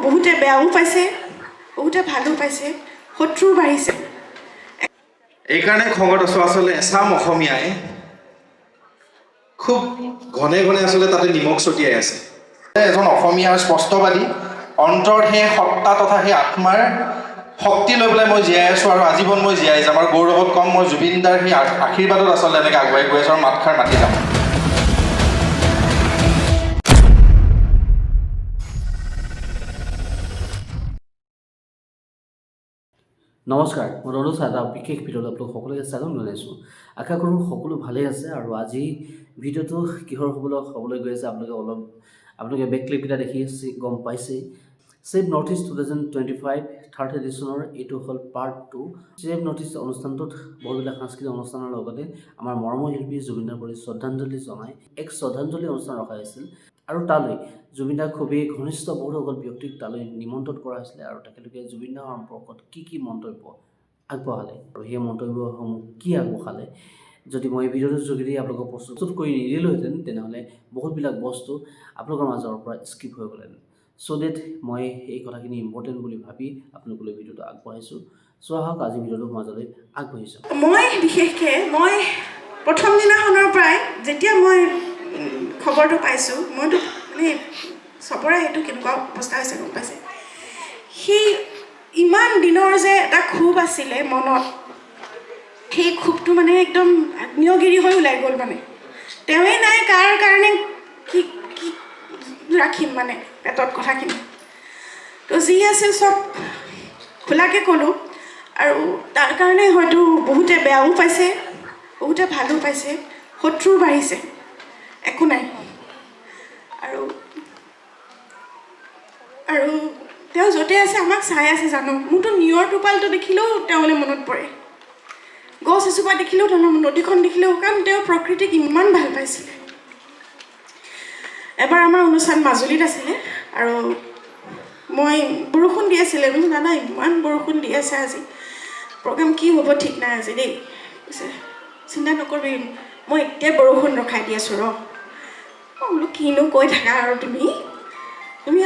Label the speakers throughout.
Speaker 1: বহুতে বেয়াও পাইছে, বহুতে ভালো পাইছে, শত্ৰু বাঢ়িছে।
Speaker 2: এইকাৰণে খঙত আছোঁ আচলতে এচাম অসমীয়াই খুব ঘনে ঘনে আচলতে তাতে নিমখ ছটিয়াই আছে। এজন অসমীয়াৰ স্পষ্টবাদী অন্তৰত সেই সত্তা তথা সেই আত্মাৰ শক্তি লৈ পেলাই মই জীয়াই আছোঁ আৰু আজীৱন মই জীয়াই যাম। আৰু গৌৰৱত কম মই জুবিন দাৰ সেই আশীৰ্বাদত আচলতে এনেকৈ আগুৱাই গৈ আছোঁ আৰু মাতষাৰ মাতি যাম।
Speaker 3: নমস্কাৰ, মই ৰণু এটা বিশেষ ভিডিঅ'ত আপোনালোক সকলোকে স্বাগতম জনাইছোঁ। আশা কৰোঁ সকলো ভালেই আছে। আৰু আজি ভিডিঅ'টো কিহৰ হ'বলৈ গৈ আছে আপোনালোকে বেক ক্লিপকেইটা দেখি গম পাইছেই। ছেভ নৰ্থ ইষ্ট 2025 থাৰ্ড এডিশ্যনৰ এইটো হ'ল পাৰ্ট 2। ছেভ নৰ্থ ইষ্ট অনুষ্ঠানটোত বহুবিলাক সাংস্কৃতিক অনুষ্ঠানৰ লগতে আমাৰ মৰমৰ শিল্পী জুবিনদাৰ প্ৰতি শ্ৰদ্ধাঞ্জলি জনাই এক শ্ৰদ্ধাঞ্জলি অনুষ্ঠান ৰখা হৈছিল। আৰু তালৈ জুবিনদাৰ খুবেই ঘনিষ্ঠ বহুসকল ব্যক্তিক তালৈ নিমন্ত্ৰণ কৰা হৈছিলে আৰু তেখেতলোকে জুবিনদাৰ সম্পৰ্কত কি মন্তব্য আগবঢ়ালে আৰু সেই মন্তব্যসমূহ কি আগবঢ়ালে যদি মই এই ভিডিঅ'টোৰ যোগেদি আপোনালোকক প্ৰস্তুত কৰি নিদিলোহেঁতেন তেনেহ'লে বহুতবিলাক বস্তু আপোনালোকৰ মাজৰ পৰা স্কিপ হৈ গ'লেহেঁতেন। চ' ডেট মই এই কথাখিনি ইম্পৰ্টেণ্ট বুলি ভাবি আপোনালোকলৈ ভিডিঅ'টো আগবঢ়াইছোঁ। চ' আহক আজি ভিডিঅ'টোৰ মাজলৈ আগবাঢ়িছোঁ।
Speaker 1: মই বিশেষকৈ প্ৰথম দিনাখনৰ পৰাই যেতিয়া মই খবৰটো পাইছোঁ, মইতো মানে চবৰে সেইটো কেনেকুৱা অৱস্থা হৈছে গম পাইছে। সেই ইমান দিনৰ যে এটা ক্ষোভ আছিলে মনত, সেই ক্ষোভটো মানে একদম আগ্নেয়গিৰি হৈ ওলাই গ'ল। মানে তেওঁৱেই নাই, কাৰ কাৰণে কি ৰাখিম মানে পেটত কথাখিনি। তো যি আছিল চব খোলাকৈ ক'লোঁ। আৰু তাৰ কাৰণে হয়তো বহুতে বেয়াও পাইছে, বহুতে ভালো পাইছে, শত্ৰু বাঢ়িছে, একো নাই। আৰু তেওঁ য'তে আছে আমাক চাই আছে জানো। মোৰতো নিয়ৰ টোপালটো দেখিলেও তেওঁলৈ মনত পৰে, গছ এজোপা দেখিলেও তেওঁ, নদীখন দেখিলেও, কাৰণ তেওঁ প্ৰকৃতিক ইমান ভাল পাইছিলে। এবাৰ আমাৰ অনুষ্ঠান মাজুলীত আছিলে আৰু মই বৰষুণ দি আছিলে, বোলো দাদা ইমান বৰষুণ দি আছে আজি, প্ৰগ্ৰেম কি হ'ব ঠিক নাই আজি দেই। কৈছে চিন্তা নকৰিবি, মই এতিয়াই বৰষুণ ৰখাই দি আছোঁ ৰ। মই বোলো কিনো কৈ থাকা আৰু তুমি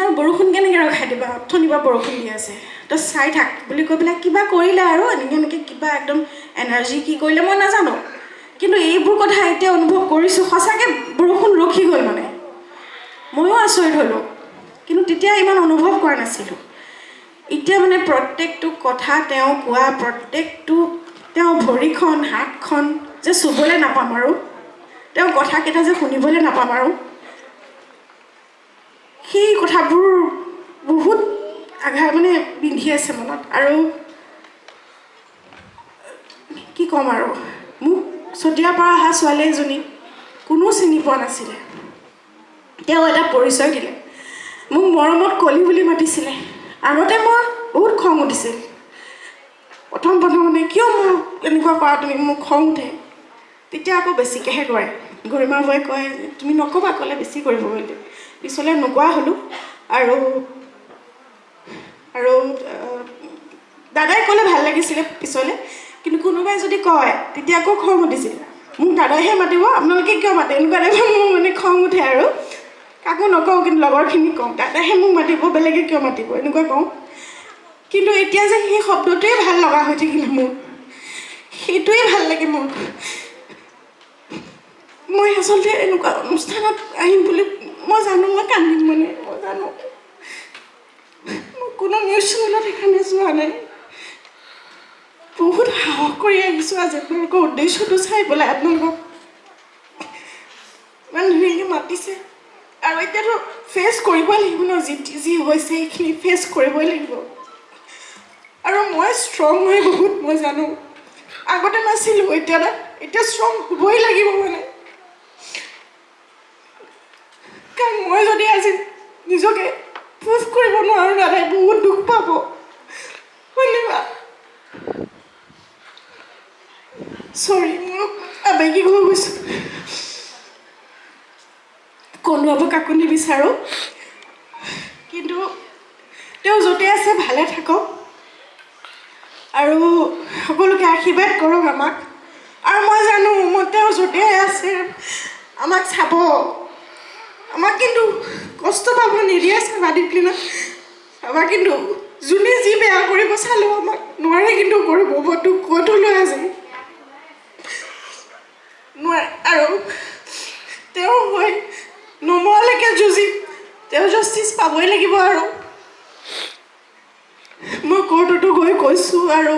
Speaker 1: আৰু বৰষুণ কেনেকৈ ৰখাই দিবা, অথনিবা বৰষুণ দি আছে, তই চাই থাক বুলি কৈ পেলাই কিবা কৰিলে আৰু এনেকৈ কিবা একদম এনাৰ্জি কি কৰিলে মই নাজানো। কিন্তু এইবোৰ কথা এতিয়া অনুভৱ কৰিছোঁ, সঁচাকৈ বৰষুণ ৰখি গ'ল। মানে ময়ো আচৰিত হ'লোঁ, কিন্তু তেতিয়া ইমান অনুভৱ কৰা নাছিলোঁ। এতিয়া মানে প্ৰত্যেকটো কথা তেওঁ কোৱা, প্ৰত্যেকটো তেওঁ ভৰিখন হাতখন যে চুবলৈ নাপাম আৰু তেওঁ কথাকেইটা যে শুনিবলৈ নাপাম আৰু সেই কথাবোৰ বহুত আঘাত মানে বিন্ধি আছে মনত। আৰু কি ক'ম আৰু, মোক চতিয়াৰ পৰা অহা ছোৱালী এজনী কোনো চিনি পোৱা নাছিলে, তেওঁ এটা পৰিচয় দিলে, মোক মৰমত কলি বুলি মাতিছিলে। আগতে মোৰ বহুত খং উঠিছিল, প্ৰথমতে কিয় মোক এনেকুৱা কৰা তুমি, মোক খং উঠে। তেতিয়া আকৌ বেছিকৈহে কৰে, গৰিমা বৌয়ে কয় তুমি নক'বা, ক'লে বেছি কৰিব বুলি। পিছলৈ নোকোৱা হ'লোঁ। আৰু দাদাই ক'লে ভাল লাগিছিলে পিছলৈ, কিন্তু কোনোবাই যদি কয় তেতিয়া আকৌ খং উঠিছিল। মোক দাদাইহে মাতিব, আপোনালোকে কিয় মাতে, এনেকুৱা টাইপৰ মোৰ মানে খং উঠে। আৰু কাকো নকওঁ, কিন্তু লগৰখিনিক কওঁ দাদাইহে মোক মাতিব, বেলেগে কিয় মাতিব, এনেকুৱা কওঁ। কিন্তু এতিয়া যে সেই শব্দটোৱে ভাল লগা হৈ থাকিলে মোৰ, সেইটোৱে ভাল লাগে মোৰ। মই আচলতে এনেকুৱা অনুষ্ঠানত আহিম বুলি মই জানো, মই কান্দিম মানে মই জানো। মই কোনো নিউজ চেনেলত সেইকাৰণে যোৱা নাই, বহুত সাহস কৰি আহিছোঁ আজি আপোনালোকৰ উদ্দেশ্যটো চাই পেলাই। আপোনালোকক ইমান ধুনীয়াকৈ মাতিছে আৰু এতিয়াতো ফেচ কৰিবই লাগিব ন, যি হৈছে সেইখিনি ফেচ কৰিবই লাগিব। আৰু মই ষ্ট্ৰং হয় বহুত, মই জানো। আগতে নাছিলোঁ, এতিয়া ষ্ট্ৰং হ'বই লাগিব মানে। কাৰণ মই যদি আজি নিজকে প্ৰুভ কৰিব নোৱাৰোঁ, দাদাই বহুত দুখ পাব। ধন্যবাদ। চৰি, মই আৱেগিক হৈ গৈছোঁ, কন্দুৱাব কাকো নিবিচাৰোঁ। কিন্তু তেওঁ য'তে আছে ভালে থাকক আৰু সকলোকে আশীৰ্বাদ কৰক আমাক। আৰু মই জানো তেওঁ য'তে আছে আমাক চাব, আমাক কিন্তু কষ্ট পাব নিদিয়ে। সাংবাদিক ক্লিনত আমাক কিন্তু যোনে যি বেয়া কৰিব চালেও আমাক নোৱাৰে কিন্তু কৰিব মইতো ক'তো লৈ আছে নোৱাৰে আৰু তেওঁ মই নমৰালৈকে যুঁজিম তেওঁ জাষ্টিচ পাবই লাগিব আৰু মই কোৰ্টতো গৈ কৈছোঁ আৰু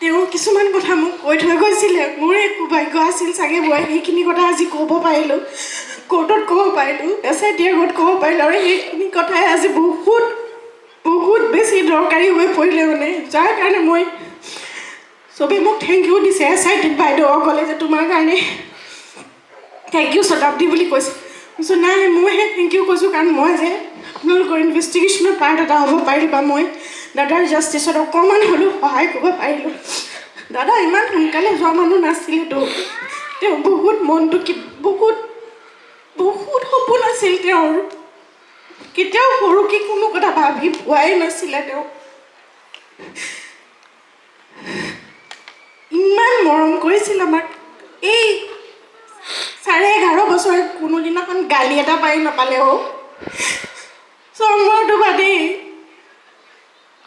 Speaker 1: তেওঁ কিছুমান কথা মোক কৈ থৈ গৈছিলে মোৰ একো ভাগ্য আছিল চাগে মই সেইখিনি কথা আজি ক'ব পাৰিলোঁ কোৰ্টত ক'ব পাৰিলোঁ SIT আগত ক'ব পাৰিলোঁ আৰু সেইখিনি কথাই আজি বহুত বহুত বেছি দৰকাৰী হৈ পৰিলে মানে যাৰ কাৰণে মই চবেই মোক থেংক ইউ দিছে SIT বাইদেউসকলে যে তোমাৰ কাৰণে থেংক ইউ শতাব্দী বুলি কৈছে কৈছোঁ নাই মইহে থেংক ইউ কৈছোঁ কাৰণ মই যে আপোনালোকৰ ইনভেষ্টিগেশ্যনৰ পাৰ্ট এটা হ'ব পাৰিলোঁ বা মই দাদাৰ জাষ্টিছত অকণমান হ'লেও সহায় কৰিব পাৰিলোঁ দাদা ইমান সোনকালে যোৱা মানুহ নাছিলেতো তেওঁ বহুত মনটো বহুত বহুত সপোন আছিল তেওঁৰ কেতিয়াও সৰুকৈ কোনো কথা ভাবি পোৱাই নাছিলে তেওঁ ইমান মৰম কৰিছিল আমাক এই 11.5 বছৰ কোনোদিনাখন গালি এটা পাৰি নাপালে চমৰটো বাদেই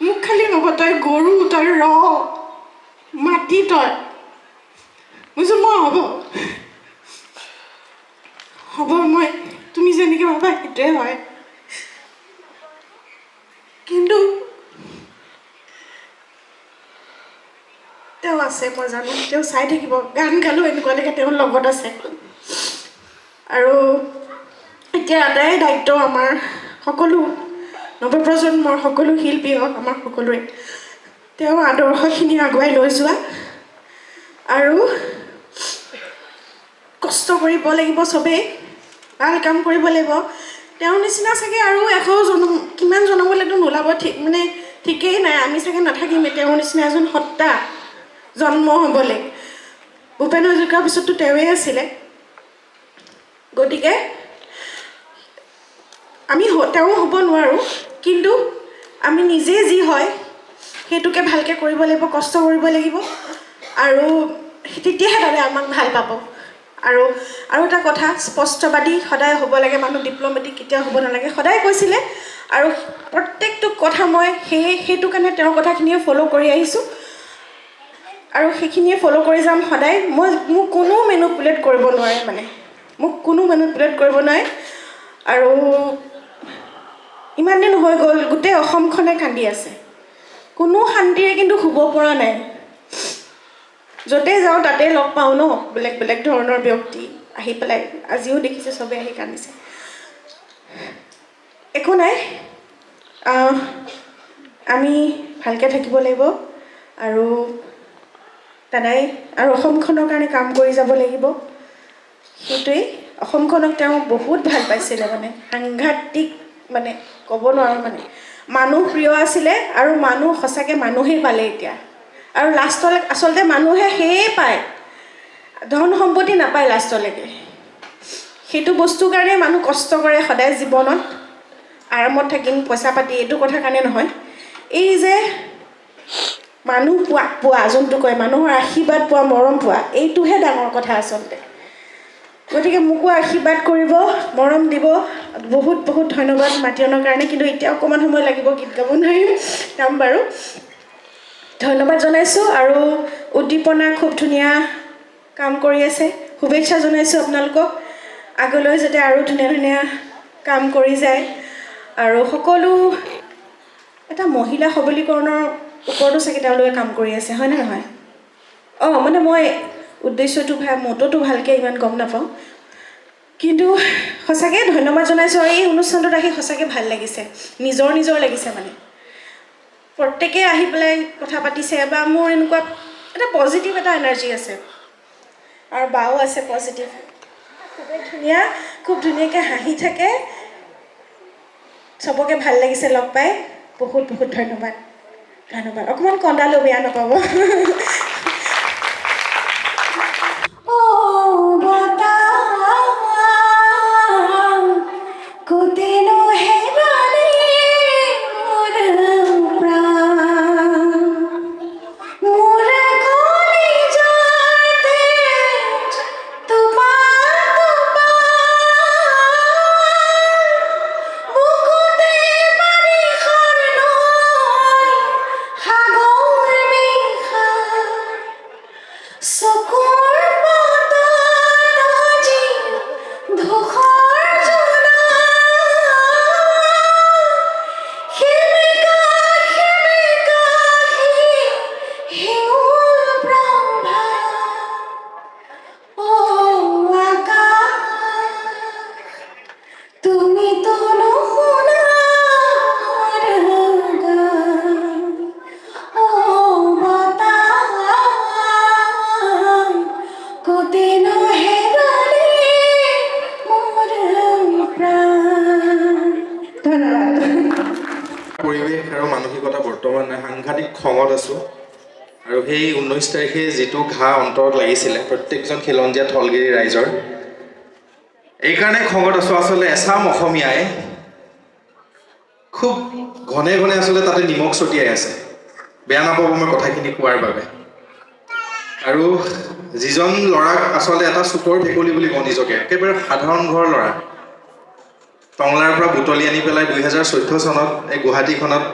Speaker 1: মোক খালি হ'ব তই গৰু তই মাটি তই বুজিছোঁ মই হ'ব মই তুমি যেনেকৈ ভাবা সেইটোৱে হয় কিন্তু তেওঁ আছে মই জানো তেওঁ চাই থাকিব গান গালোঁ এনেকুৱা লাগে তেওঁৰ লগত আছে আৰু এতিয়া এটাই দায়িত্ব আমাৰ সকলো নৱপ্ৰজন্মৰ সকলো শিল্পী হওক আমাৰ সকলোৰে তেওঁ আদৰ্শখিনি আগুৱাই লৈ যোৱা আৰু কষ্ট কৰিব লাগিব চবেই ভাল কাম কৰিব লাগিব তেওঁৰ নিচিনা চাগে আৰু 100 কিমান জনমলৈতো নোলাব ঠিক মানে ঠিকেই নাই আমি চাগে নাথাকিমেই তেওঁৰ নিচিনা এজন সত্তা জন্ম হ'বলৈ ভূপেন হাজৰিকাৰ পিছততো তেওঁৱেই আছিলে গতিকে আমি তেওঁ হ'ব নোৱাৰোঁ কিন্তু আমি নিজে যি হয় সেইটোকে ভালকৈ কৰিব লাগিব কষ্ট কৰিব লাগিব আৰু তেতিয়াহে দাদাই আমাক ভাল পাব আৰু এটা কথা স্পষ্টবাদী সদায় হ'ব লাগে মানুহ ডিপ্ল'মেটিক কেতিয়াও হ'ব নালাগে সদায় কৈছিলে আৰু প্ৰত্যেকটো কথা মই সেইটো কাৰণে তেওঁৰ কথাখিনিয়ে ফ'ল' কৰি আহিছোঁ আৰু সেইখিনিয়ে ফ'ল' কৰি যাম সদায় মোক কোনো মেনুপুলেট কৰিব নোৱাৰে মানে মোক কোনো মেনুপুলেট কৰিব নোৱাৰে আৰু ইমান দিন হৈ গ'ল গোটেই অসমখনে কান্দি আছে কোনো শান্তিৰে কিন্তু শুব পৰা নাই য'তে যাওঁ তাতে লগ পাওঁ ন বেলেগ বেলেগ ধৰণৰ ব্যক্তি আহি পেলাই আজিও দেখিছে চবেই আহি কান্দিছে একো নাই আমি ভালকৈ থাকিব লাগিব আৰু দাদাই আৰু অসমখনৰ কাৰণে কাম কৰি যাব লাগিব সেইটোৱেই অসমখনক তেওঁ বহুত ভাল পাইছিলে মানে সাংঘাতিক মানে ক'ব নোৱাৰোঁ মানে মানুহ প্ৰিয় আছিলে আৰু মানুহ সঁচাকৈ মানুহেই পালে এতিয়া আৰু লাষ্টলৈ আচলতে মানুহে সেয়ে পায় ধন সম্পত্তি নাপায় লাষ্টলৈকে সেইটো বস্তুৰ কাৰণে মানুহ কষ্ট কৰে সদায় জীৱনত আৰামত থাকিম পইচা পাতি এইটো কথা কাৰণে নহয় এই যে মানুহ পোৱা যোনটো কয় মানুহৰ আশীৰ্বাদ পোৱা মৰম পোৱা এইটোহে ডাঙৰ কথা আচলতে গতিকে মোকো আশীৰ্বাদ কৰিব মৰম দিব বহুত বহুত ধন্যবাদ মাতি অনাৰ কাৰণে কিন্তু এতিয়া অকণমান সময় লাগিব গীত গাব নোৱাৰিম গাম বাৰু ধন্যবাদ জনাইছোঁ আৰু উদ্দীপনা খুব ধুনীয়া কাম কৰি আছে শুভেচ্ছা জনাইছোঁ আপোনালোকক আগলৈ যাতে আৰু ধুনীয়া ধুনীয়া কাম কৰি যায় আৰু সকলো এটা মহিলা সবলীকৰণৰ ওপৰতো চাগে তেওঁলোকে কাম কৰি আছে হয়নে নহয় মানে মই উদ্দেশ্যটো মততো ভালকৈ ইমান গম নাপাওঁ কিন্তু সঁচাকৈ ধন্যবাদ জনাইছোঁ আৰু এই অনুষ্ঠানটোত আহি সঁচাকৈ ভাল লাগিছে নিজৰ লাগিছে মানে প্ৰত্যেকে আহি পেলাই কথা পাতিছে বা মোৰ এনেকুৱা এটা পজিটিভ এটা এনাৰ্জি আছে আৰু বাও আছে পজিটিভ খুবেই ধুনীয়া খুব ধুনীয়াকৈ হাঁহি থাকে চবকে ভাল লাগিছে লগ পাই বহুত বহুত ধন্যবাদ অকণমান কন্দালো বেয়া নাপাব
Speaker 2: পৰিৱেশ আৰু মানসিকতা বৰ্তমান সাংঘাতিক খঙত আছোঁ আৰু সেই 19 তাৰিখে যিটো ঘাঁ অন্তৰত লাগিছিলে প্ৰত্যেকজন খিলঞ্জীয়া থলগিৰি ৰাইজৰ, এইকাৰণে খঙত আছোঁ। আচলতে এচাম অসমীয়াই খুব ঘনে ঘনে আচলতে তাতে নিমখ ছটিয়াই আছে। বেয়া নাপাব মই কথাখিনি কোৱাৰ বাবে। আৰু যিজন ল'ৰাক আচলতে এটা চুকৰ ভেকুলী বুলি কওঁ নিজকে, একেবাৰে সাধাৰণ ঘৰৰ ল'ৰা, টংলাৰ পৰা বুটলি আনি পেলাই 2014 চনত এই গুৱাহাটীখনত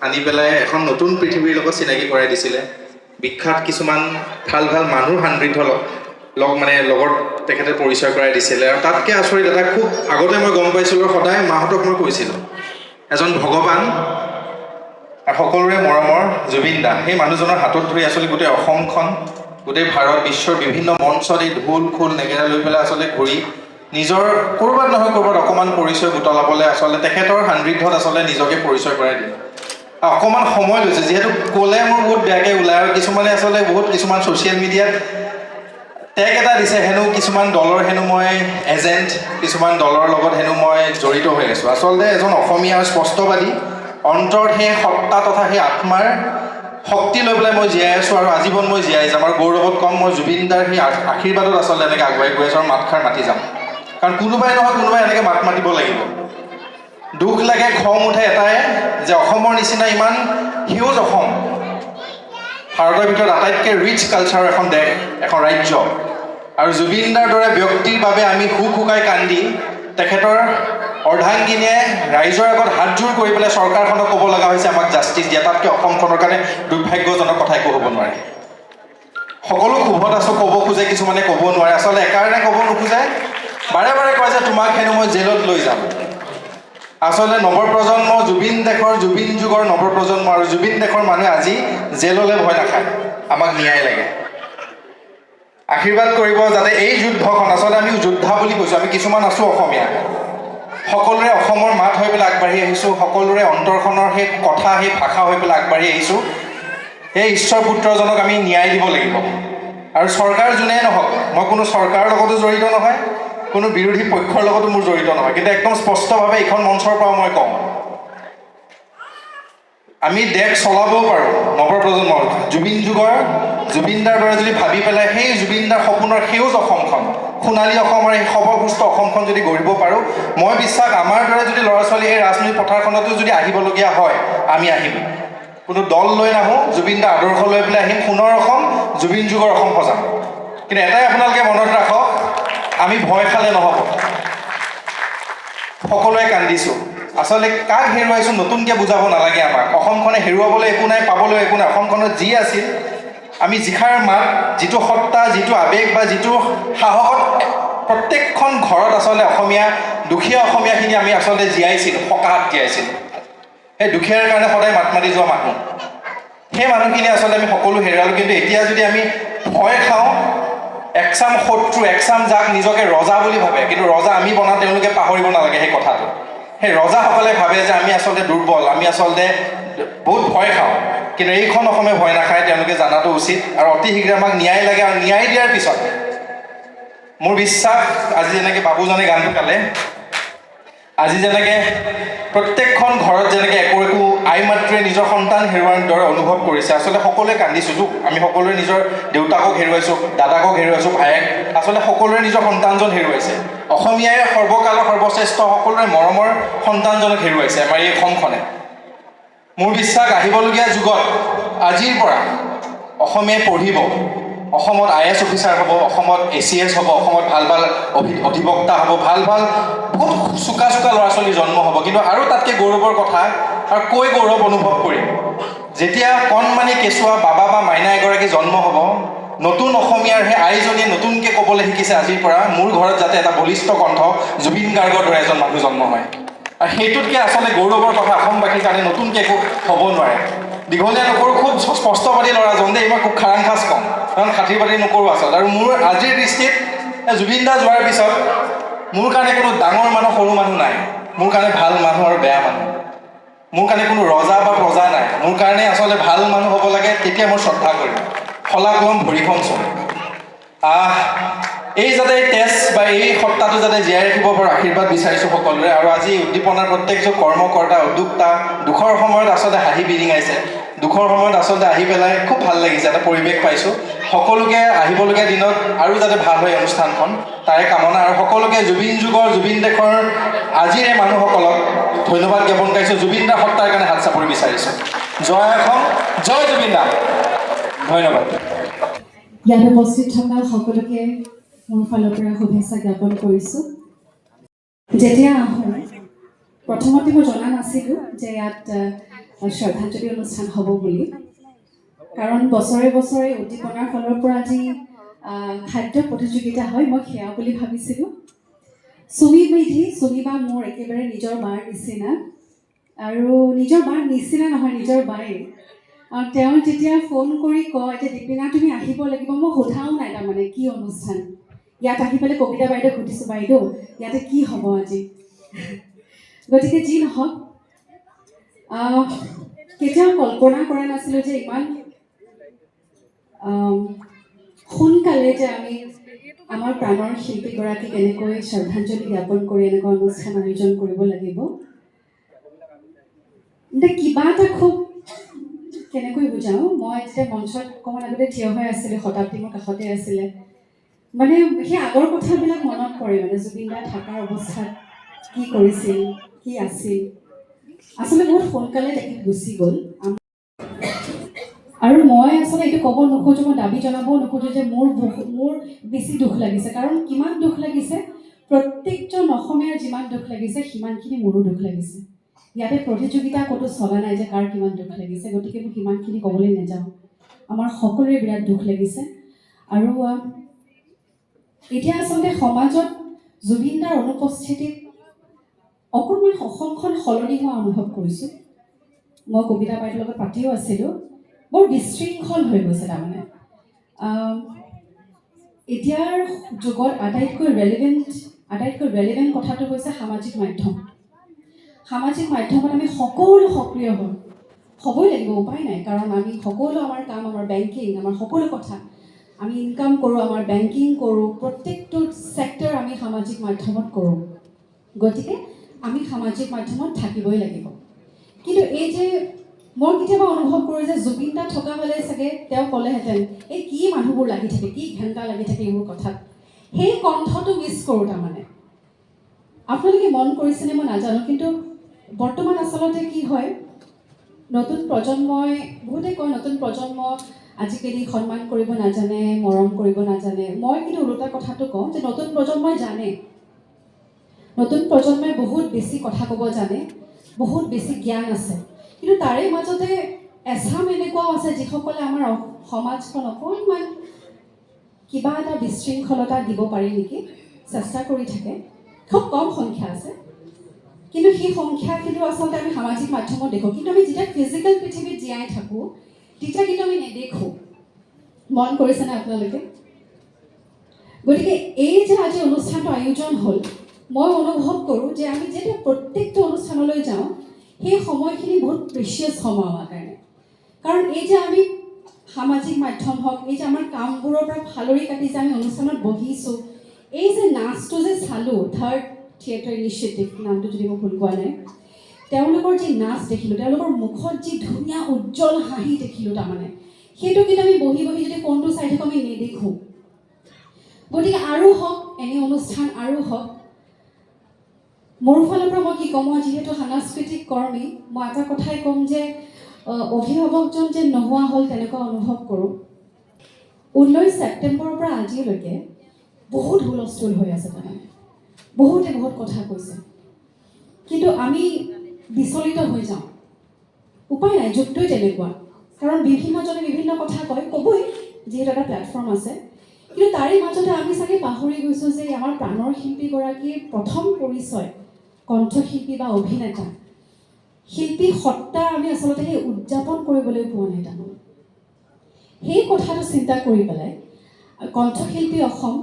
Speaker 2: আনি পেলাই এখন নতুন পৃথিৱীৰ লগত চিনাকি কৰাই দিছিলে। বিখ্যাত কিছুমান ভাল ভাল মানুহ সমৃদ্ধ লগত তেখেতে পৰিচয় কৰাই দিছিলে। আৰু তাতকৈ আচৰিত এটা খুব আগতে মই গম পাইছিলোঁ, সদায় মাহঁতক মই কৈছিলোঁ, এজন ভগৱান আৰু সকলোৰে মৰমৰ জুবিন দা, সেই মানুহজনৰ হাতত ধৰি আচলতে গোটেই অসমখন, গোটেই ভাৰত বিশ্বৰ বিভিন্ন মঞ্চত এই ঢোল খোল নেগেৰা লৈ পেলাই আচলতে ঘূৰি নিজৰ ক'ৰবাত নহয় ক'ৰবাত অকণমান পৰিচয় গোটলাবলৈ আচলতে তেখেতৰ সান্নিধ্যত আচলতে নিজকে পৰিচয় কৰাই দিলে। অকণমান সময় লৈছে, যিহেতু ক'লে মোৰ বহুত বেয়াকৈ ওলায় আৰু কিছুমানে আচলতে কিছুমান ছ'চিয়েল মিডিয়াত টেগ এটা দিছে হেনো কিছুমান দলৰ হেনো মই এজেণ্ট, কিছুমান দলৰ লগত হেনো মই জড়িত হৈ আছোঁ। আচলতে এজন অসমীয়াৰ স্পষ্টবাদী, অন্তৰত সেই সত্তা তথা সেই আত্মাৰ শক্তি লৈ পেলাই মই জীয়াই আছোঁ আৰু আজীৱন মই জীয়াই যাম। আৰু গৌৰৱত কম, মই জুবিন দাৰ সেই আশীৰ্বাদত আচলতে এনেকৈ আগুৱাই গৈ আছোঁ আৰু মাতষাৰ মাতি যাম। কাৰণ কোনোবাই নহয় কোনোবাই এনেকৈ মাত মাতিব লাগিব। দুখ লাগে, খং উঠে এটাই যে অসমৰ নিচিনা ইমান হিউজ অসম, ভাৰতৰ ভিতৰত আটাইতকৈ ৰিচ কালচাৰৰ এখন দেশ, এখন ৰাজ্য, আৰু জুবিন দাৰ দৰে ব্যক্তিৰ বাবে আমি হুক হুকাই কান্দি তেখেতৰ অৰ্ধাংগিনীয়ে ৰাইজৰ আগত হাতযোৰ কৰি পেলাই চৰকাৰখনক ক'ব লগা হৈছে আমাক জাষ্টিছ দিয়া। তাতকৈ অসমখনৰ কাৰণে দুৰ্ভাগ্যজনক কথা একো হ'ব নোৱাৰে। সকলো ক্ষোভত আছোঁ, ক'ব খোজে কিছুমানে ক'ব নোৱাৰে। আচলতে একাৰণে ক'ব নোখোজে, বাৰে বাৰে কয় যে তোমাক হেনো মই জেলত লৈ যাম। আচলতে নৱপ্ৰজন্ম, জুবিন দেশৰ, জুবিন যুগৰ নৱপ্ৰজন্ম আৰু জুবিন দেশৰ মানুহে আজি জেললৈ ভয় নাখায়, আমাক ন্যায় লাগে। আশীৰ্বাদ কৰিব যাতে এই যুদ্ধখন, আচলতে আমি যোদ্ধা বুলি কৈছোঁ, আমি কিছুমান আছোঁ অসমীয়া, সকলোৰে অসমৰ মাত হৈ পেলাই আগবাঢ়ি আহিছোঁ, সকলোৰে অন্তৰখনৰ সেই কথা, সেই ভাষা হৈ পেলাই আগবাঢ়ি আহিছোঁ। সেই ঈশ্বৰ পুত্ৰজনক আমি ন্যায় দিব লাগিব। আৰু চৰকাৰ যোনেই নহওক, মই কোনো চৰকাৰৰ লগতো জড়িত নহয়, কোনো বিৰোধী পক্ষৰ লগতো মোৰ জড়িত নহয়, কিন্তু একদম স্পষ্টভাৱে এইখন মঞ্চৰ পৰা মই কওঁ, আমি দেশ চলাবও পাৰোঁ নৱপ্ৰজন্মৰ, জুবিন যুগৰ জুবিন দাৰ দৰে যদি ভাবি পেলাই সেই জুবিন দাৰ সপোনৰ সেউজ অসমখন, সোণালী অসম আৰু এই সৰ্বপুষ্ট অসমখন যদি গঢ়িব পাৰোঁ, মই বিশ্বাস আমাৰ দৰে যদি ল'ৰা ছোৱালী এই ৰাজনৈতিক পথাৰখনতো যদি আহিবলগীয়া হয়, আমি আহিম। কোনো দল লৈ নাহোঁ, জুবিন দাৰ আদৰ্শ লৈ পেলাই আহিম, সোণৰ অসম, জুবিন যুগৰ অসম সজাম। কিন্তু এটাই আপোনালোকে মনত ৰাখক, আমি ভয় খালে নহ'ব। সকলোৱে কান্দিছোঁ, আচলতে কাক হেৰুৱাইছোঁ নতুনকৈ বুজাব নালাগে আমাক। অসমখনে হেৰুৱাবলৈ একো নাই, পাবলৈ একো নাই। অসমখনত যি আছিল, আমি যিষাৰ মাত, যিটো সত্তা, যিটো আৱেগ বা যিটো সাহসত প্ৰত্যেকখন ঘৰত আচলতে অসমীয়া, দুখীয়া অসমীয়াখিনি আমি আচলতে জীয়াইছিলোঁ, সকাহত জীয়াইছিলোঁ। সেই দুখীয়াৰ কাৰণে সদায় মাত মাতি যোৱা মানুহ, সেই মানুহখিনি আচলতে আমি সকলো হেৰুৱালোঁ। কিন্তু এতিয়া যদি আমি ভয় খাওঁ, একচাম শত্ৰু, একচাম যাক নিজকে ৰজা বুলি ভাবে, কিন্তু ৰজা আমি বনাওঁ, তেওঁলোকে পাহৰিব নালাগে সেই কথাটো। সেই ৰজাসকলে ভাবে যে আমি আচলতে দুৰ্বল, আমি আচলতে বহুত ভয় খাওঁ, কিন্তু এইখন অসমে ভয় নাখায়, তেওঁলোকে জনাটো উচিত। আৰু অতি শীঘ্ৰে আমাক ন্যায় লাগে, আৰু ন্যায় দিয়াৰ পিছত মোৰ বিশ্বাস, আজি যেনেকৈ বাবুজনে গানটো গালে, আজি যেনেকৈ প্ৰত্যেকখন ঘৰত যেনেকৈ একো একো আই মাতৃয়ে নিজৰ সন্তান হেৰুৱাৰ দৰে অনুভৱ কৰিছে, আচলতে সকলোৱে কান্দিছোঁ। আমি সকলোৱে নিজৰ দেউতাকক হেৰুৱাইছোঁ, দাদাকক হেৰুৱাইছোঁ, ভায়েক, আচলতে সকলোৰে নিজৰ সন্তানজন হেৰুৱাইছে। অসমীয়াই সৰ্বকালৰ সৰ্বশ্ৰেষ্ঠ সকলোৰে মৰমৰ সন্তানজনক হেৰুৱাইছে আমাৰ এই অসমখনে। মোৰ বিশ্বাস আহিবলগীয়া যুগত আজিৰ পৰা অসমীয়াই পঢ়িব, অসমত IAS অফিচাৰ হ'ব, অসমত ACS হ'ব, অসমত ভাল ভাল অধিবক্তা হ'ব, ভাল ভাল বহুত চোকা চোকা ল'ৰা ছোৱালী জন্ম হ'ব। কিন্তু আৰু তাতকৈ গৌৰৱৰ কথা, আৰু কৈ গৌৰৱ অনুভৱ কৰিম, যেতিয়া কণমানি কেঁচুৱা বাবা বা মাইনা এগৰাকী জন্ম হ'ব, নতুন অসমীয়াৰ সেই আইজনীয়ে নতুনকৈ ক'বলৈ শিকিছে আজিৰ পৰা, মোৰ ঘৰত যাতে এটা বলিষ্ঠ কণ্ঠ জুবিন গাৰ্গৰ দৰে এজন মানুহ জন্ম হয়। আৰু সেইটোতকৈ আচলতে গৌৰৱৰ কথা অসমবাসীৰ কাৰণে নতুনকৈ একো হ'ব নোৱাৰে। দীঘলীয়া নকৰোঁ, খুব স্পষ্টবাদী ল'ৰাজন দেই, মই খুব খাৰাং খাজ কওঁ, কাৰণ খাতিৰ বাতি নকৰোঁ আচলতে। আৰু মোৰ আজিৰ দৃষ্টিত জুবিন দা যোৱাৰ পিছত মোৰ কাৰণে কোনো ডাঙৰ মানুহ সৰু মানুহ নাই, মোৰ কাৰণে ভাল মানুহ আৰু বেয়া মানুহ, মোৰ কাৰণে কোনো ৰজা বা প্ৰজা নাই। মোৰ কাৰণে আচলতে ভাল মানুহ হ'ব লাগে, তেতিয়া মই শ্ৰদ্ধা কৰিম, শলাগ ল'ম, ভৰিখন চুম। এই যাতে তেজ বা এই সত্তাটো যাতে জীয়াই ৰাখিব পাৰোঁ আশীৰ্বাদ বিচাৰিছোঁ সকলোৰে। আৰু আজি উদ্দীপনাৰ প্ৰত্যেকজন কৰ্মকৰ্তা উদ্যোক্তা দুখৰ সময়ত আচলতে হাঁহি বিৰিঙাইছে, দুখৰ সময়ত আচলতে আহি পেলাই খুব ভাল লাগিছে, এটা পৰিৱেশ পাইছোঁ। সকলোকে আহিবলগীয়া দিনত আৰু যাতে ভাল হয় অনুষ্ঠানখন তাৰে কামনা, আৰু সকলোকে জুবিন যুগৰ জুবিন দেশৰ আজিৰ এই মানুহসকলক ধন্যবাদ জ্ঞাপন কৰিছোঁ। জুবিন দাৰ সত্তাৰ কাৰণে হাত চাপৰি বিচাৰিছোঁ। জয় অসম, জয় জুবিন দা। ধন্যবাদ।
Speaker 4: ইয়াত উপস্থিত থকা সকলোকে মোৰ ফালৰ পৰা শুভেচ্ছা জ্ঞাপন কৰিছোঁ। যেতিয়া আহোঁ প্ৰথমতে মই জনা নাছিলোঁ যে ইয়াত শ্ৰদ্ধাঞ্জলি অনুষ্ঠান হ'ব বুলি, কাৰণ বছৰে বছৰে উদ্দীপনাৰ ফালৰ পৰা যি খাদ্য প্ৰতিযোগিতা হয় মই সেয়া বুলি ভাবিছিলোঁ। চুমি বা মোৰ একেবাৰে নিজৰ বাৰ নিচিনা, আৰু নিজৰ বাৰ নিচিনা নহয়, নিজৰ বায়ে। তেওঁ যেতিয়া ফোন কৰি কয় যে দীপিনা তুমি আহিব লাগিব, মই সোধাও নাই তাৰমানে কি অনুষ্ঠান। ইয়াত আহি পেলাই কবিতা বাইদেউ সুধিছোঁ, বাইদেউ ইয়াতে কি হ'ব আজি। গতিকে যি নহওক, কেতিয়াও কল্পনা কৰা নাছিলোঁ যে ইমান সোনকালে যে আমি আমাৰ প্ৰাণৰ শিল্পীগৰাকীক এনেকৈ শ্ৰদ্ধাঞ্জলি জ্ঞাপন কৰি এনেকুৱা অনুষ্ঠান আয়োজন কৰিব লাগিব। এতিয়া কিবা এটা খুব কেনেকৈ বুজাওঁ, মই যেতিয়া মঞ্চত অকণমান আগতে থিয় হৈ আছিলোঁ, শতাব্দী মোৰ কাষতে আছিলে, মানে সেই আগৰ কথাবিলাক মনত পৰে। মানে জুবিন দা থকাৰ অৱস্থাত কি কৰিছিল, কি আছিল। আচলতে বহুত সোনকালে তেখেত গুচি গ'ল। আৰু মই আচলতে এইটো ক'ব নোখোজোঁ, মই দাবী জনাবও নোখোজোঁ যে মোৰ বেছি দুখ লাগিছে, কাৰণ কিমান দুখ লাগিছে, প্ৰত্যেকজন অসমীয়াৰ যিমান দুখ লাগিছে সিমানখিনি মোৰো দুখ লাগিছে। ইয়াতে প্ৰতিযোগিতা ক'তো চলা নাই যে কাৰ কিমান দুখ লাগিছে, গতিকে মই সিমানখিনি ক'বলৈ নাযাওঁ। আমাৰ সকলোৰে বিৰাট দুখ লাগিছে। আৰু এতিয়া আচলতে সমাজত জুবিন দাৰ অনুপস্থিতিত অকণমান অসমখন সলনি হোৱা অনুভৱ কৰিছোঁ। মই কবিতা বাইদেউৰ লগত পাতিও আছিলোঁ, বৰ বিশৃংখল হৈ গৈছে। তাৰমানে এতিয়াৰ যুগত আটাইতকৈ ৰেলিভেণ্ট কথাটো হৈছে সামাজিক মাধ্যম। সামাজিক মাধ্যমত আমি সকলো সক্ৰিয় হ'বই লাগিব, উপায় নাই। কাৰণ আমি সকলো আমাৰ কাম, আমাৰ বেংকিং, আমাৰ সকলো কথা আমি ইনকাম কৰোঁ, আমাৰ বেংকিং কৰোঁ, প্ৰত্যেকটো ছেক্টৰ আমি সামাজিক মাধ্যমত কৰোঁ। গতিকে আমি সামাজিক মাধ্যমত থাকিবই লাগিব। কিন্তু এই যে মই কেতিয়াবা অনুভৱ কৰোঁ যে জুবিন দা থকা হ'লে চাগে তেওঁ ক'লেহেঁতেন এই কি মানুহবোৰ লাগি থাকে, কি ঘেণ্টা লাগি থাকে এইবোৰ কথাত। সেই কণ্ঠটো মিছ কৰোঁ। তাৰমানে আপোনালোকে মন কৰিছেনে মই নাজানো, কিন্তু বৰ্তমান আচলতে কি হয়, নতুন প্ৰজন্মই, বহুতে কয় নতুন প্ৰজন্ম আজিকালি সন্মান কৰিব নাজানে, মৰম কৰিব নাজানে। মই কিন্তু ওলোটা কথাটো কওঁ যে নতুন প্ৰজন্মই জানে, নতুন প্ৰজন্মই বহুত বেছি কথা ক'ব জানে, বহুত বেছি জ্ঞান আছে। কিন্তু তাৰে মাজতে এচাম এনেকুৱাও আছে যিসকলে আমাৰ সমাজখন অকণমান কিবা এটা বিশৃংখলতা দিব পাৰি নেকি চেষ্টা কৰি থাকে। খুব কম সংখ্যা আছে, কিন্তু সেই সংখ্যাখিনি আচলতে আমি সামাজিক মাধ্যমত দেখোঁ। কিন্তু আমি যেতিয়া ফিজিকেল পৃথিৱীত জীয়াই থাকোঁ তেতিয়া কিন্তু আমি নেদেখোঁ। মন কৰিছেনে আপোনালোকে? গতিকে এই যে আজি অনুষ্ঠানটো আয়োজন হ'ল, মই অনুভৱ কৰোঁ যে আমি যেতিয়া প্ৰত্যেকটো অনুষ্ঠানলৈ যাওঁ সেই সময়খিনি বহুত প্ৰেচিয়াছ সময় আমাৰ কাৰণে। কাৰণ এই যে আমি সামাজিক মাধ্যম হওক, এই যে আমাৰ কামবোৰৰ পৰা ফালৰি কাটি যে আমি অনুষ্ঠানত বহিছোঁ, এই যে নাচটো যে চালোঁ, থাৰ্ড থিয়েটাৰ ইনিচিয়েটিভ নামটো যদি মই ভুল কোৱা নাই, তেওঁলোকৰ যি নাচ দেখিলোঁ, তেওঁলোকৰ মুখত যি ধুনীয়া উজ্জ্বল হাঁহি দেখিলোঁ, তাৰমানে সেইটো কিন্তু আমি বহি বহি যদি ফোনটো চাই থাকোঁ আমি নেদেখোঁ। গতিকে আৰু হওক, এনে অনুষ্ঠান আৰু হওক। মোৰ ফালৰ পৰা মই কি ক'ম, মই যিহেতু সাংস্কৃতিক কৰ্মী, মই এটা কথাই ক'ম যে অভিভাৱকজন যে নোহোৱা হ'ল তেনেকুৱা অনুভৱ কৰোঁ। 19 ছেপ্টেম্বৰৰ পৰা আজিলৈকে বহুত হুলস্থুল হৈ আছে। তাৰমানে বহুতে বহুত কথা কৈছে, কিন্তু আমি বিচলিত হৈ যাওঁ। উপায় নাই, যুগটোৱে তেনেকুৱা। কাৰণ বিভিন্নজনে বিভিন্ন কথা কয়, ক'বই, যিহেতু এটা প্লেটফৰ্ম আছে। কিন্তু তাৰে মাজতে আমি চাগে পাহৰি গৈছোঁ যে আমাৰ প্ৰাণৰ শিল্পীগৰাকীৰ প্ৰথম পৰিচয় কণ্ঠশিল্পী বা অভিনেতা, শিল্পী সত্তা আমি আচলতে সেই উদযাপন কৰিবলৈ পোৱা নাই। তাৰমানে সেই কথাটো চিন্তা কৰি পেলাই কণ্ঠশিল্পী অসম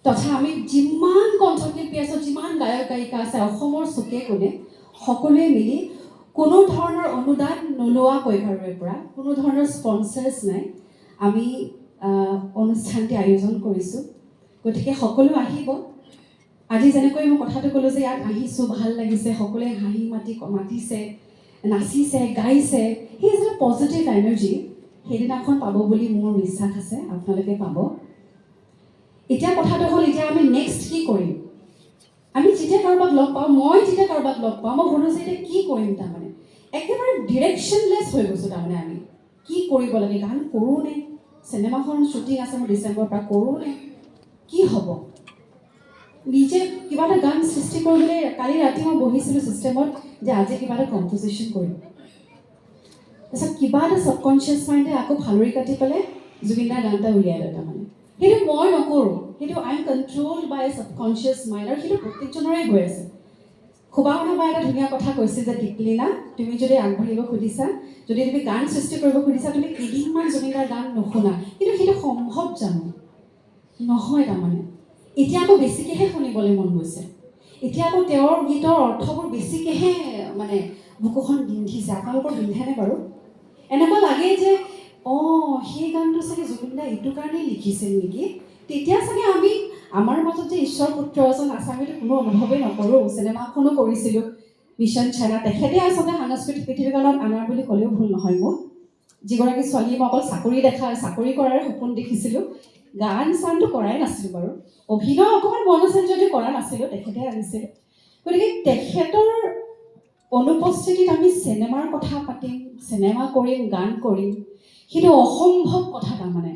Speaker 4: তথা আমি যিমান কণ্ঠশিল্পী আছোঁ, যিমান গায়ক গায়িকা আছে অসমৰ চুকে কোণে, সকলোৱে মিলি কোনো ধৰণৰ অনুদান নোলোৱাকৈ কাৰোৰে পৰা, কোনো ধৰণৰ স্পনচাৰ্ছ নাই, আমি অনুষ্ঠানটি আয়োজন কৰিছোঁ। গতিকে সকলো আহিব। আজি যেনেকৈ মই কথাটো ক'লোঁ যে ইয়াত আহিছোঁ, ভাল লাগিছে, সকলোৱে হাঁহি মাতিছে, নাচিছে, গাইছে, সেই যে পজিটিভ এনাৰ্জি সেইদিনাখন পাব বুলি মোৰ বিশ্বাস আছে, আপোনালোকে পাব। এতিয়া কথাটো হ'ল, এতিয়া আমি নেক্সট কি কৰিম? আমি যেতিয়া কাৰোবাক লগ পাওঁ, মই যেতিয়া কাৰোবাক লগ পাওঁ, মই শুনো যে এতিয়া কি কৰিম? তাৰমানে একেবাৰে ডিৰেকশ্যনলেছ হৈ গৈছোঁ। তাৰমানে আমি কি কৰিব লাগে? গান কৰোঁনে? চিনেমাখন শ্বুটিং আছে মোৰ ডিচেম্বৰৰ পৰা, কৰোঁনে? কি হ'ব? নিজে কিবা এটা গান সৃষ্টি কৰিবলৈ কালি ৰাতি মই বহিছিলোঁ চিষ্টেমত যে আজি কিবা এটা কম্পজিশ্যন কৰিম। তাৰপিছত কিবা এটা ছাবকনচিয়াছ মাইণ্ডে আকৌ ফালৰি কাটি পেলাই জুবিনদাৰ গান এটা উলিয়াই লয়। তাৰমানে সেইটো মই নকৰোঁ, সেইটো আই এম কণ্ট্ৰ'ল্ড বাই ছাবকনচিয়াছ মাইণ্ড, আৰু সেইটো প্ৰত্যেকজনৰে গৈ আছে। সুবাসনা বা এটা ধুনীয়া কথা কৈছে যে টিকলিনা, তুমি যদি আগবাঢ়িব খুজিছা, যদি তুমি গান সৃষ্টি কৰিব খুজিছা, তুমি কেইদিনমান জুবিনদাৰ গান নুশুনা। কিন্তু সেইটো সম্ভৱ জানো? নহয়। তাৰমানে এতিয়া আকৌ বেছিকৈহে শুনিবলৈ মন গৈছে। এতিয়া আকৌ তেওঁৰ গীতৰ অৰ্থবোৰ বেছিকৈহে মানে বুকুখন বিন্ধিছে। আপোনালোকৰ বিন্ধেনে বাৰু? এনেকুৱা লাগে যে সেই গানটো চাগে জুবিনদাই এইটো কাৰণেই লিখিছিল নেকি? তেতিয়া চাগে আমাৰ মাজত যে ঈশ্বৰ পুত্ৰ এজন আছে, আমিতো কোনো অনুভৱেই নকৰোঁ। চিনেমাখনো কৰিছিলোঁ মিছন চাইনা, তেখেতে আচলতে সাংস্কৃতিক পৃথিৱীখনত আনাৰ বুলি ক'লেও ভুল নহয় মোৰ। যিগৰাকী ছোৱালী মই অকল চাকৰি কৰাৰ সপোন দেখিছিলোঁ, গান চানটো কৰাই নাছিলোঁ বাৰু। অভিনয় অকণমান মন আছিল যদিও কৰা নাছিলোঁ, তেখেতে আনিছিল। গতিকে তেখেতৰ অনুপস্থিতিত আমি চিনেমাৰ কথা পাতিম, চিনেমা কৰিম, গান কৰিম, সেইটো অসম্ভৱ কথা। তাৰমানে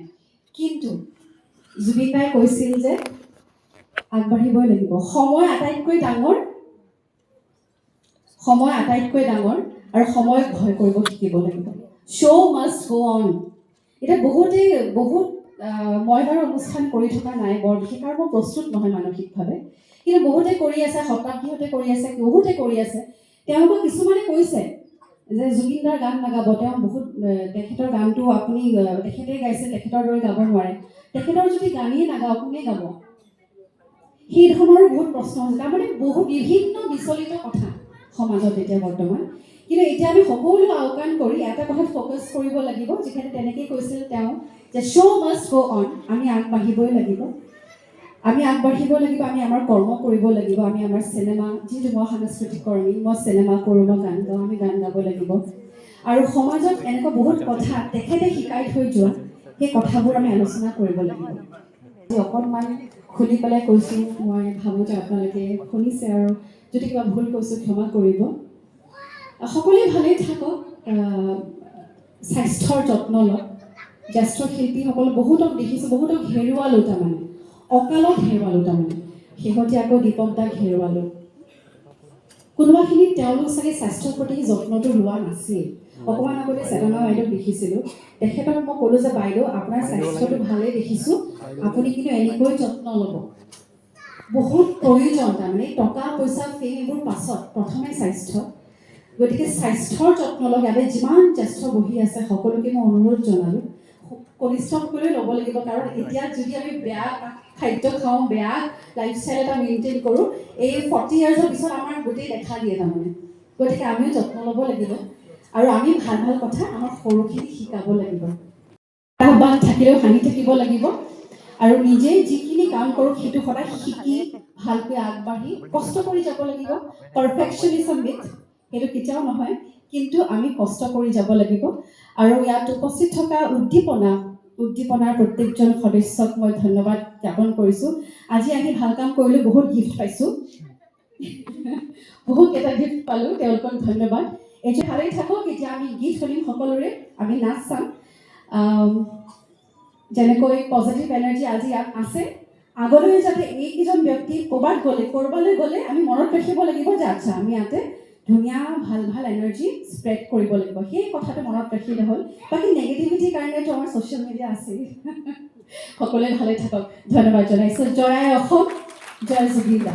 Speaker 4: কিন্তু জুবিনদাই কৈছিল যে আগবাঢ়িবই লাগিব। সময় আটাইতকৈ ডাঙৰ আৰু সময়ক ভয় কৰিব শিকিব লাগিব। শ্ব' মাষ্ট গ' অন। এতিয়া বহুত মই বাৰু অনুষ্ঠান কৰি থকা নাই বৰ বিশেষ, আৰু মই প্ৰস্তুত নহয় মানসিকভাৱে, কিন্তু বহুতে কৰি আছে, শতাব্দীহঁতে কৰি আছে, বহুতে কৰি আছে। তেওঁলোকক কিছুমানে কৈছে যে জুবিনদাৰ গান নাগাব, তেখেতৰ গানটো আপুনি তেখেতেই গাইছে, তেখেতৰ দৰে গাব নোৱাৰে, তেখেতৰ যদি গানেই নাগাওঁ কোনে গাব? সেই ধৰণৰো বহুত প্ৰশ্ন হৈছে। তাৰমানে বহুত বিভিন্ন বিচলিত কথা সমাজত এতিয়া বৰ্তমান। কিন্তু এতিয়া আমি সকলো আওকাণ কৰি এটা কথাত ফ'কাছ কৰিব লাগিব, যিহেতু তেনেকেই কৈছিল তেওঁ যে শ্ব' মাষ্ট গ' অন। আমি আগবাঢ়িবই লাগিব, আমি আমাৰ কৰ্ম কৰিব লাগিব, আমি আমাৰ চিনেমা, যিহেতু মই সাংস্কৃতিক কৰ্মী, মই চিনেমা কৰোঁ, মই গান গাওঁ, আমি গান গাব লাগিব। আৰু সমাজত এনেকুৱা বহুত কথা তেখেতে শিকাই থৈ যোৱা, সেই কথাবোৰ আমি আলোচনা কৰিব লাগিব। অকণমান খুলি পেলাই কৈছোঁ, মই ভাবোঁ যে আপোনালোকে শুনিছে, আৰু যদি কিবা ভুল কৈছোঁ ক্ষমা কৰিব। সকলোৱে ভালেই থাকক, স্বাস্থ্যৰ যত্ন লওক। জ্যেষ্ঠ শিল্পীসকল বহুতক দেখিছোঁ, বহুতক হেৰুৱালোঁ, তাৰমানে অকালত হেৰুৱালোঁ। তাৰমানে শেহতীয়াকৈ দীপক দাক হেৰুৱালোঁ। কোনোবাখিনিত তেওঁলোক চাগে স্বাস্থ্যৰ প্ৰতি যত্নটো লোৱা নাছিল। অকণমান আগতে চেতনা বাইদেউক দেখিছিলোঁ, তেখেতক মই ক'লোঁ যে বাইদেউ আপোনাৰ স্বাস্থ্যটো ভালেই দেখিছোঁ, আপুনি কিন্তু এনেকৈ যত্ন ল'ব, বহুত প্ৰয়োজন। তাৰমানে টকা পইচা ফেম এইবোৰ পাছত, প্ৰথমে স্বাস্থ্য। গতিকে স্বাস্থ্যৰ যত্ন লওক। ইয়াতে যিমান জ্যেষ্ঠ বহি আছে সকলোকে মই অনুৰোধ জনালোঁ, কনিষ্ঠসকলেও ল'ব লাগিব। কাৰণ এতিয়া যদি আমি বেয়া খাদ্য খাওঁ, বেয়া লাইফষ্টাইল এটা মেইনটেইন কৰোঁ, এই 40 ইয়াৰ্ছৰ পিছত আমাৰ গোটেই দেখা দিয়ে। তাৰমানে গতিকে আমিও যত্ন ল'ব লাগিব, আৰু আমি ভাল ভাল কথা আমাৰ সৰুখিনিক শিকাব লাগিব। আহ্বান থাকিলেও হাঁহি থাকিব লাগিব, আৰু নিজে যিখিনি কাম কৰোঁ সেইটো সদায় শিকি ভালকৈ আগবাঢ়ি কষ্ট কৰি যাব লাগিব। পাৰফেকশ্যনিজম মিথ, সেইটো কেতিয়াও নহয়, কিন্তু আমি কষ্ট কৰি যাব লাগিব। আৰু ইয়াত উপস্থিত থকা উদ্দীপনাৰ প্ৰত্যেকজন সদস্যক মই ধন্যবাদ জ্ঞাপন কৰিছোঁ। আজি আহি ভাল কাম কৰিলোঁ, বহুত গিফ্ট পাইছোঁ, বহুতকেইটা গিফ্ট পালোঁ, তেওঁলোকক ধন্যবাদ। এতিয়া ভালেই থাকক। এতিয়া আমি গীত শুনিম সকলোৰে, আমি নাচ চাম। যেনেকৈ পজিটিভ এনাৰ্জি আজি ইয়াত আছে, আগলৈ যাতে এইকেইজন ব্যক্তি ক'ৰবালৈ গ'লে আমি মনত ৰাখিব লাগিব যে আচ্ছা আমি ইয়াতে ধুনীয়া ভাল ভাল এনাৰ্জি স্প্ৰেড কৰিব লাগিব। সেই কথাটো মনত ৰাখিলে হ'ল। বাকী নেগেটিভিটিৰ কাৰণেতো আমাৰ ছ'চিয়েল মিডিয়া আছেই। সকলোৱে ভালে থাকক, ধন্যবাদ জনাইছোঁ। জয় অসম, জয় জুবিন দা।